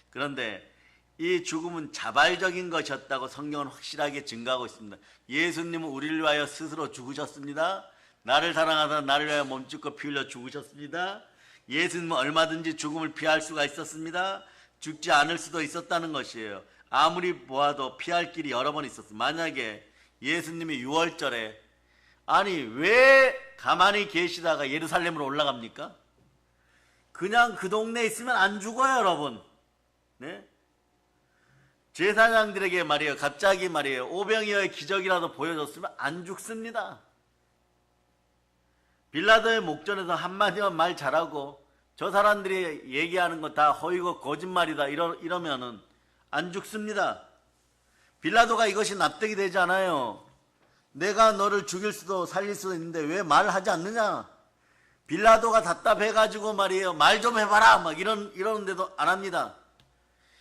Speaker 1: 그런데 이 죽음은 자발적인 것이었다고 성경은 확실하게 증거하고 있습니다. 예수님은 우리를 위하여 스스로 죽으셨습니다. 나를 사랑하사 나를 위하여 몸짓고 피 흘려 죽으셨습니다. 예수님은 얼마든지 죽음을 피할 수가 있었습니다. 죽지 않을 수도 있었다는 것이에요. 아무리 보아도 피할 길이 여러 번 있었어요. 만약에 예수님이 6월절에 아니 왜 가만히 계시다가 예루살렘으로 올라갑니까? 그냥 그 동네에 있으면 안 죽어요, 여러분. 네? 제사장들에게 말이에요, 갑자기 말이에요, 오병이어의 기적이라도 보여줬으면 안 죽습니다. 빌라도의 목전에서 한마디만 말 잘하고 저 사람들이 얘기하는 거 다 허위고 거짓말이다 이러면은 안 죽습니다. 빌라도가 이것이 납득이 되지 않아요. 내가 너를 죽일 수도 살릴 수도 있는데 왜 말하지 않느냐? 빌라도가 답답해가지고 말이에요, 말 좀 해봐라 막 이러는데도 안 합니다.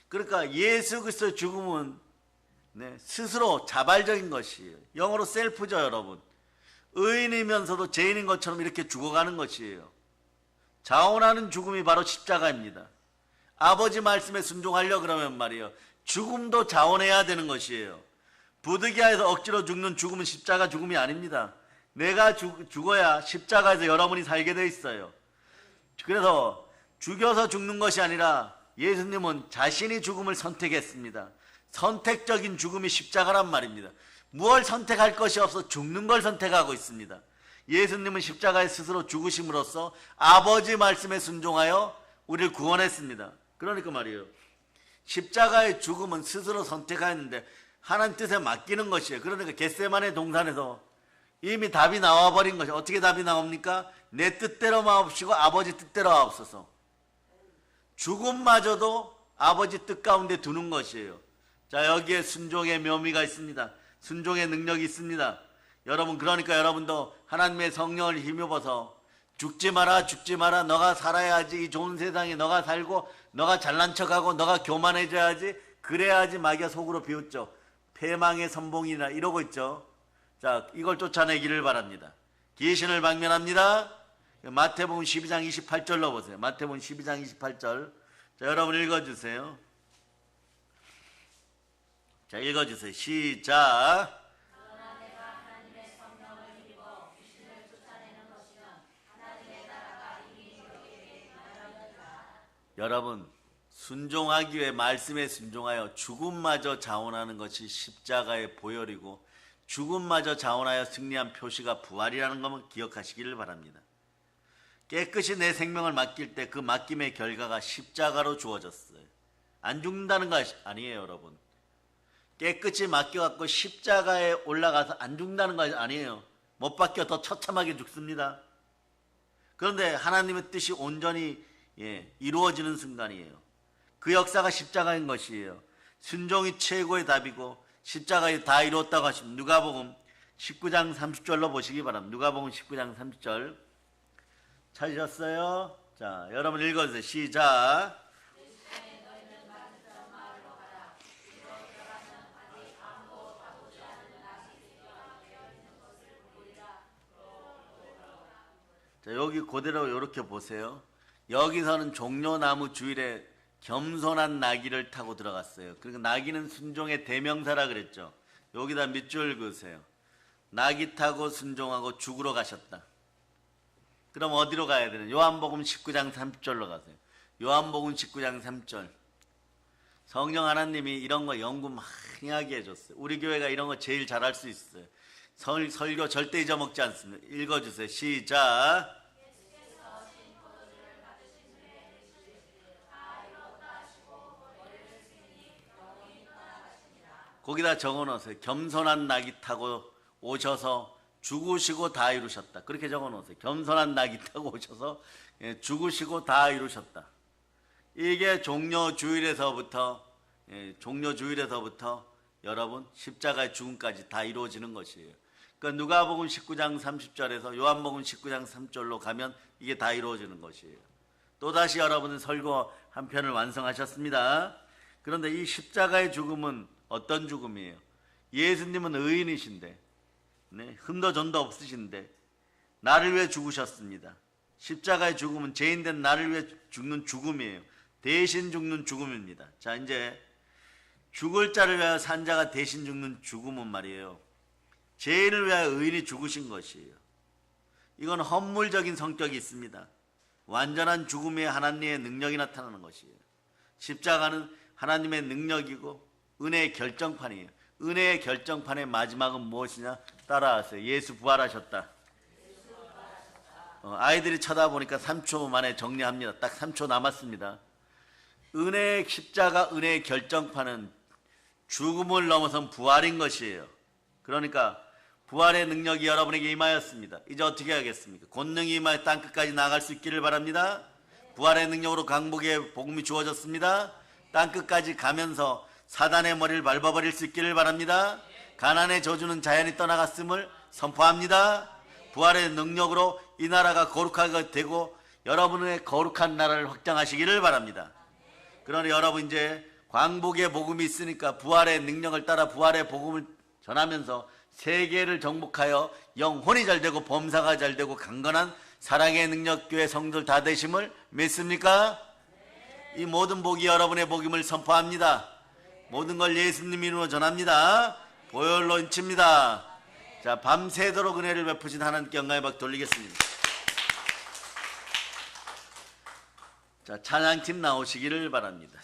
Speaker 1: 그러니까 예수 그리스도의 죽음은 스스로 자발적인 것이에요. 영어로 셀프죠, 여러분. 의인이면서도 죄인인 것처럼 이렇게 죽어가는 것이에요. 자원하는 죽음이 바로 십자가입니다. 아버지 말씀에 순종하려 그러면 말이에요, 죽음도 자원해야 되는 것이에요. 부득이해서 억지로 죽는 죽음은 십자가 죽음이 아닙니다. 내가 죽어야 십자가에서 여러분이 살게 돼 있어요. 그래서 죽여서 죽는 것이 아니라 예수님은 자신이 죽음을 선택했습니다. 선택적인 죽음이 십자가란 말입니다. 무엇을 선택할 것이 없어 죽는 걸 선택하고 있습니다. 예수님은 십자가에 스스로 죽으심으로써 아버지 말씀에 순종하여 우리를 구원했습니다. 그러니까 말이에요, 십자가의 죽음은 스스로 선택하였는데 하나님 뜻에 맡기는 것이에요. 그러니까 겟세마네 동산에서 이미 답이 나와버린 것이. 어떻게 답이 나옵니까? 내 뜻대로 마옵시고 아버지 뜻대로 하옵소서. 죽음마저도 아버지 뜻 가운데 두는 것이에요. 자, 여기에 순종의 묘미가 있습니다. 순종의 능력이 있습니다. 여러분, 그러니까 여러분도 하나님의 성령을 힘입어서 죽지 마라, 죽지 마라, 너가 살아야지, 이 좋은 세상에 너가 살고 너가 잘난 척하고 너가 교만해져야지, 그래야지 마귀가 속으로 비웃죠. 패망의 선봉이나 이러고 있죠. 자, 이걸 쫓아내기를 바랍니다. 귀신을 박멸합니다. 마태복음 12장 28절로 보세요. 마태복음 12장 28절. 자, 여러분 읽어주세요. 자, 읽어주세요. 시작. 여러분, 순종하기 위해 말씀에 순종하여 죽음마저 자원하는 것이 십자가의 보혈이고, 죽음마저 자원하여 승리한 표시가 부활이라는 것을 기억하시기를 바랍니다. 깨끗이 내 생명을 맡길 때 그 맡김의 결과가 십자가로 주어졌어요. 안 죽는다는 거 아니에요, 여러분. 깨끗이 맡겨갖고 십자가에 올라가서 안 죽는다는 거 아니에요. 못 박혀 더 처참하게 죽습니다. 그런데 하나님의 뜻이 온전히 이루어지는 순간이에요. 그 역사가 십자가인 것이에요. 순종이 최고의 답이고 십자가에 다 이루었다고 하시면 누가복음 19장 30절로 보시기 바랍니다. 누가복음 19장 30절 찾으셨어요? 자, 여러분 읽어주세요. 시작. 자, 여기 그대로 이렇게 보세요. 여기서는 종려나무 주일에 겸손한 나귀를 타고 들어갔어요. 그러니까 나귀는 순종의 대명사라 그랬죠. 여기다 밑줄 그으세요. 나귀 타고 순종하고 죽으러 가셨다. 그럼 어디로 가야 되는? 요한복음 19장 30절로 가세요. 요한복음 19장 3절. 성령 하나님이 이런 거 연구 많이 하게 해줬어요. 우리 교회가 이런 거 제일 잘할 수 있어요. 설교 절대 잊어먹지 않습니다. 읽어주세요. 시작. 거기다 적어놓으세요. 겸손한 나귀 타고 오셔서 죽으시고 다 이루셨다. 그렇게 적어놓으세요. 겸손한 나귀 타고 오셔서 죽으시고 다 이루셨다. 이게 종려주일에서부터 여러분 십자가의 죽음까지 다 이루어지는 것이에요. 그러니까 누가복음 19장 30절에서 요한복음 19장 3절로 가면 이게 다 이루어지는 것이에요. 또다시 여러분은 설교 한 편을 완성하셨습니다. 그런데 이 십자가의 죽음은 어떤 죽음이에요? 예수님은 의인이신데, 흠도 전도 없으신데 나를 위해 죽으셨습니다. 십자가의 죽음은 죄인된 나를 위해 죽는 죽음이에요. 대신 죽는 죽음입니다. 자, 이제 죽을 자를 위하여 산 자가 대신 죽는 죽음은 말이에요, 죄인을 위하여 의인이 죽으신 것이에요. 이건 헌물적인 성격이 있습니다. 완전한 죽음에 하나님의 능력이 나타나는 것이에요. 십자가는 하나님의 능력이고 은혜의 결정판이에요. 은혜의 결정판의 마지막은 무엇이냐? 따라하세요. 예수 부활하셨다. 아이들이 쳐다보니까 3초 만에 정리합니다. 딱 3초 남았습니다. 은혜의 십자가, 은혜의 결정판은 죽음을 넘어선 부활인 것이에요. 그러니까 부활의 능력이 여러분에게 임하였습니다. 이제 어떻게 하겠습니까? 권능이 임하여 땅끝까지 나아갈 수 있기를 바랍니다. 부활의 능력으로 강복의 복음이 주어졌습니다. 땅끝까지 가면서 사단의 머리를 밟아버릴 수 있기를 바랍니다. 가난의 저주는 자연히 떠나갔음을 선포합니다. 부활의 능력으로 이 나라가 거룩하게 되고 여러분의 거룩한 나라를 확장하시기를 바랍니다. 그러나 여러분 이제 광복의 복음이 있으니까 부활의 능력을 따라 부활의 복음을 전하면서 세계를 정복하여 영혼이 잘되고 범사가 잘되고 강건한 사랑의 능력 교회 성도들 다 되심을 믿습니까? 이 모든 복이 여러분의 복임을 선포합니다. 모든 걸 예수님이 이루어 전합니다. 보혈로 인칩니다. 자, 밤새도록 은혜를 베푸신 하나님께 영광의 박 돌리겠습니다. 자, 찬양팀 나오시기를 바랍니다.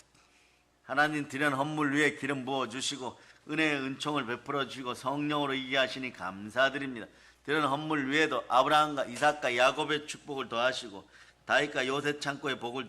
Speaker 1: 하나님 드린 헌물 위에 기름 부어주시고 은혜의 은총을 베풀어 주시고 성령으로 이기게 하시니 감사드립니다. 드린 헌물 위에도 아브라함과 이삭과 야곱의 축복을 더하시고 다윗과 요셉 창고의 복을